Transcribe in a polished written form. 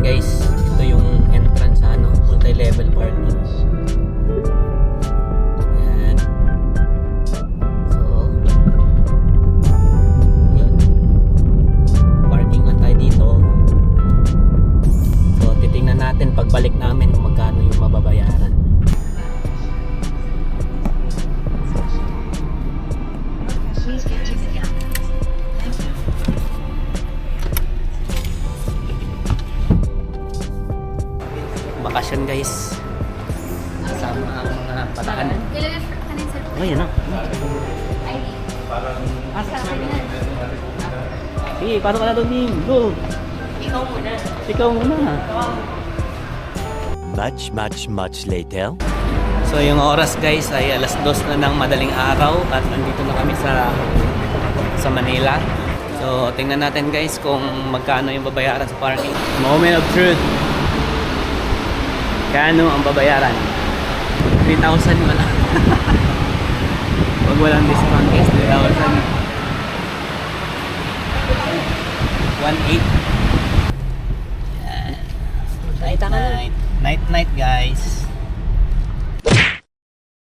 natin guys. Ito yung entrance sa multi-level parking. Ayan. So, yun. Parking lang tayo dito. So, titingnan natin pagbalik namin kung magkano yung mababayaran. Bakasyon guys. Kasama ang mga pataan. Oh, yan na. Sige, paano ka na doon, Ning? Go! Ikaw muna. Ikaw muna. Much later. So yung oras guys ay alas 2 na ng madaling araw at nandito na kami sa Manila. So tingnan natin guys kung magkano yung babayaran sa parking. Moment of truth. Kano ang babayaran? 3,000 wala. Pag walang discount guys, 3,000. 1,800. Night, night guys.